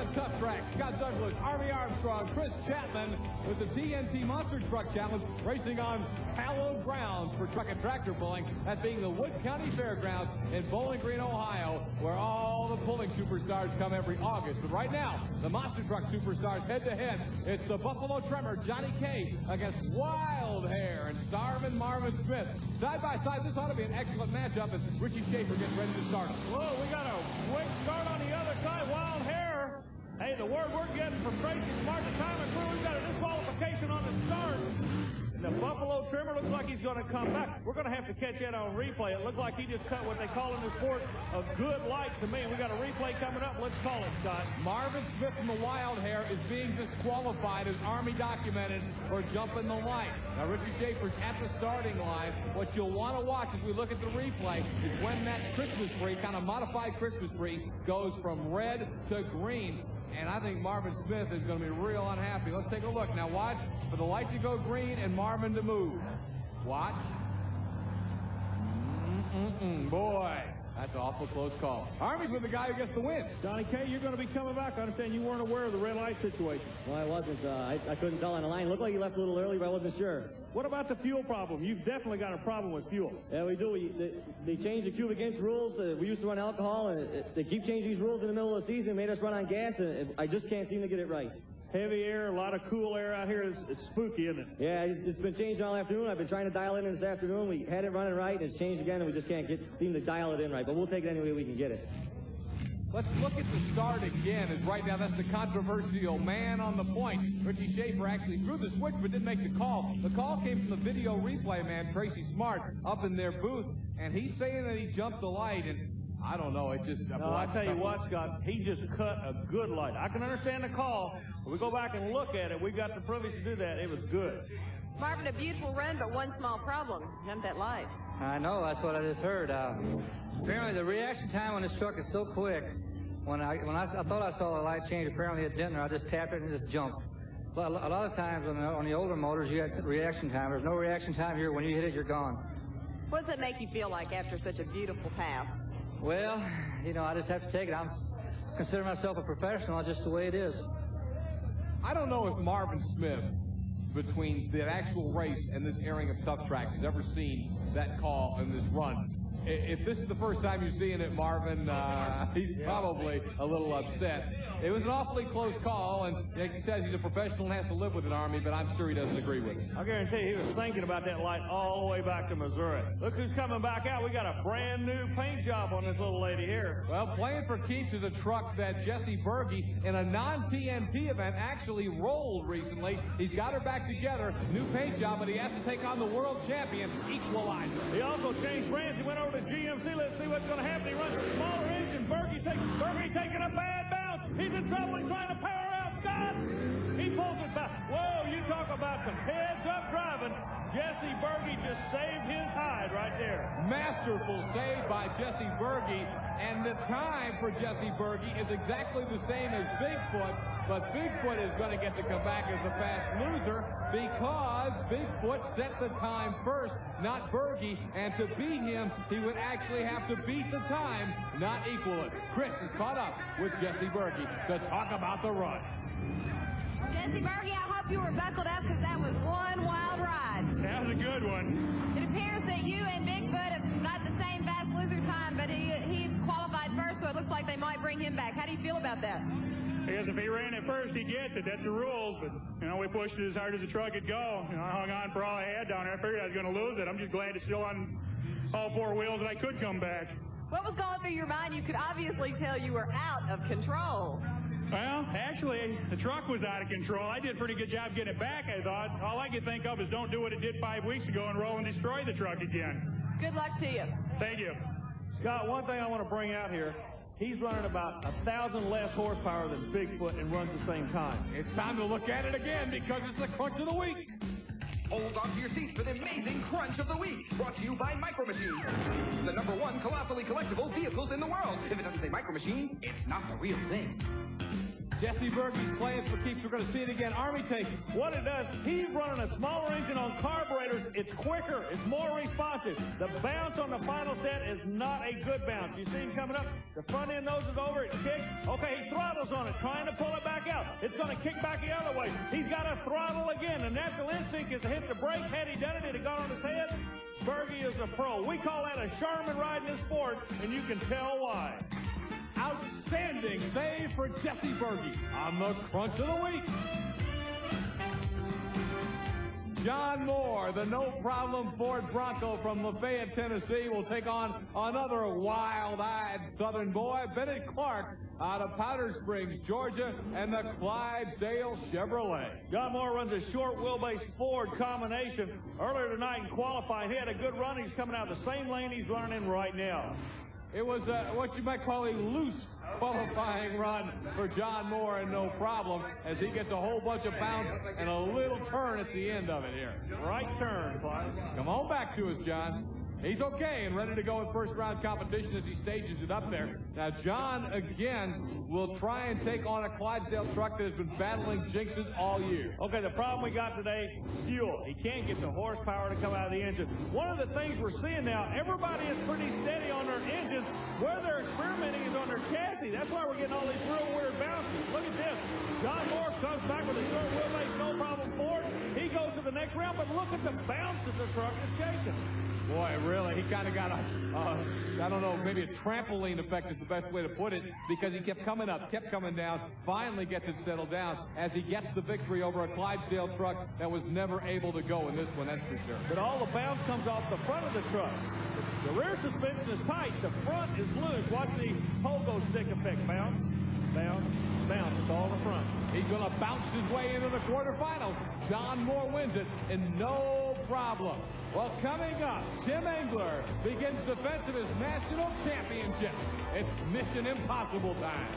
of Tuff Trax, Scott Douglas, Army Armstrong, Chris Chapman with the TNT Monster Truck Challenge, racing on hallowed grounds for truck and tractor pulling, that being the Wood County Fairgrounds in Bowling Green, Ohio, where all the pulling superstars come every August. But right now, the Monster Truck superstars head-to-head. It's the Buffalo Tremor, Johnny K, against Wild Hair and Starvin' Marvin Smith. Side by side, this ought to be an excellent matchup as Richie Schaefer gets ready to start. Whoa, we got a quick start on the other side. Wild Hair. Hey, the word we're getting from Tracy Smart, the time and crew, we've got a disqualification on the start. And the Buffalo Trimmer looks like he's going to come back. We're going to have to catch that on replay. It looked like he just cut what they call in the sport a good light to me. We got a replay coming up. Let's call it, Scott. Marvin Smith from the Wild Hair is being disqualified, as Army documented, for jumping the light. Now, Richie Schaefer's at the starting line. What you'll want to watch as we look at the replay is when that Christmas tree, kind of modified Christmas tree, goes from red to green. And I think Marvin Smith is going to be real unhappy. Let's take a look. Now watch for the light to go green and Marvin to move. Watch. Boy, that's an awful close call. Army's with the guy who gets the win. Johnny K, you're going to be coming back. I understand you weren't aware of the red light situation. Well, I wasn't. I couldn't tell on the line. It looked like he left a little early, but I wasn't sure. What about the fuel problem? You've definitely got a problem with fuel. Yeah, we do. They changed the cubic inch rules. We used to run alcohol, and they keep changing these rules in the middle of the season. It made us run on gas, and I just can't seem to get it right. Heavy air, a lot of cool air out here. It's spooky, isn't it? Yeah, it's been changed all afternoon. I've been trying to dial it in this afternoon. We had it running right, and it's changed again, and we just can't seem to dial it in right. But we'll take it any way we can get it. Let's look at the start again, as right now that's the controversial man on the point. Richie Schaefer actually threw the switch but didn't make the call. The call came from the video replay man, Tracy Smart, up in their booth, and he's saying that he jumped the light, and I don't know, it just... No, I tell you what, Scott, he just cut a good light. I can understand the call. When we go back and look at it, we got the privilege to do that. It was good. Marvin, a beautiful run, but one small problem. Jumped that light. I know, that's what I just heard. Apparently the reaction time on this truck is so quick. When I thought I saw the light change, apparently it didn't, or I just tapped it and it just jumped. But a lot of times on the older motors, you have reaction time. There's no reaction time here. When you hit it, you're gone. What does it make you feel like after such a beautiful pass? Well, you know, I just have to take it. I consider myself a professional, just the way it is. I don't know if Marvin Smith, between the actual race and this airing of Tuff Trax, has ever seen that call and this run. If this is the first time you're seeing it, Marvin, he's probably a little upset. It was an awfully close call, and like he says, he's a professional and has to live with it, Army, but I'm sure he doesn't agree with it. I guarantee you he was thinking about that light all the way back to Missouri. Look who's coming back out. We got a brand new paint job on this little lady here. Well, playing for keeps is a truck that Jesse Berge, in a non-TNT event, actually rolled recently. He's got her back together. New paint job, but he has to take on the world champion, Equalizer. He also changed brands. He went over to GMC. Let's see what's going to happen. He runs a smaller engine. Berge taking a bad bounce. He's in trouble. He's trying to power out. Scott! He pulls it back. Whoa, you talk about some heads-up driving. Jesse Berge just saved his hide right there. Masterful save by Jesse Berge, and the time for Jesse Berge is exactly the same as Bigfoot, but Bigfoot is going to get to come back as the fast loser because Bigfoot set the time first, not Berge, and to beat him, he would actually have to beat the time, not equal it. Chris is caught up with Jesse Berge to talk about the run. Jesse Berge, I hope you were buckled up because that was one wild ride. That was a good one. It appears that you and Bigfoot have got the same fast loser time, but he qualified first, so it looks like they might bring him back. How do you feel about that? Because if he ran it first, he gets it. That's the rules. But, you know, we pushed it as hard as the truck could go. You know, I hung on for all I had down there. I figured I was going to lose it. I'm just glad it's still on all four wheels and I could come back. What was going through your mind? You could obviously tell you were out of control. Well, actually, the truck was out of control. I did a pretty good job getting it back, I thought. All I could think of is don't do what it did 5 weeks ago and roll and destroy the truck again. Good luck to you. Thank you. Scott, one thing I want to bring out here, he's running about 1,000 less horsepower than Bigfoot and runs the same time. It's time to look at it again because it's the crunch of the week. Hold on to your seats for the amazing crunch of the week. Brought to you by Micro Machines, the #1 colossally collectible vehicles in the world. If it doesn't say Micro Machines, it's not the real thing. Jesse Bergey's playing for keeps. We're going to see it again. Army takes it. What it does, he's running a smaller engine on carburetors. It's quicker. It's more responsive. The bounce on the final set is not a good bounce. You see him coming up. The front end nose is over. It kicks. Okay, he throttles on it, trying to pull it back out. It's going to kick back the other way. He's got to throttle again. The natural instinct is to hit the brake. Had he done it, it'd have gone on his head. Bergey is a pro. We call that a Sherman ride in this sport, and you can tell why. Outstanding save for Jesse Bergey on the crunch of the week. John Moore, the no-problem Ford Bronco from Lafayette, Tennessee, will take on another wild-eyed Southern boy, Bennett Clark, out of Powder Springs, Georgia, and the Clydesdale Chevrolet. John Moore runs a short wheelbase Ford combination. Earlier tonight in qualifying, he had a good run. He's coming out of the same lane he's running in right now. It was what you might call a loose qualifying run for John Moore, and no problem, as he gets a whole bunch of bounce and a little turn at the end of it here. Right turn, Clyde. Come on back to us, John. He's okay and ready to go in first-round competition as he stages it up there. Now, John, again, will try and take on a Clydesdale truck that has been battling jinxes all year. Okay, the problem we got today, fuel. He can't get the horsepower to come out of the engine. One of the things we're seeing now, everybody is pretty steady on their engines. Where they're experimenting is on their chassis. That's why we're getting all these real weird bounces. Look at this. John Moore comes back with a short wheelbase, no problem Ford. He goes to the next round, but look at the bounce that the truck is chasing. Boy, really, he kind of got I don't know, maybe a trampoline effect is the best way to put it, because he kept coming up, kept coming down, finally gets it settled down as he gets the victory over a Clydesdale truck that was never able to go in this one, that's for sure. But all the bounce comes off the front of the truck. The rear suspension is tight, the front is loose. Watch the pogo stick effect. Bounce, bounce, bounce. It's all the front. He's going to bounce his way into the quarterfinals. John Moore wins it, and no problem. Well, coming up, Tim Engler begins defense of his national championship. It's Mission Impossible time.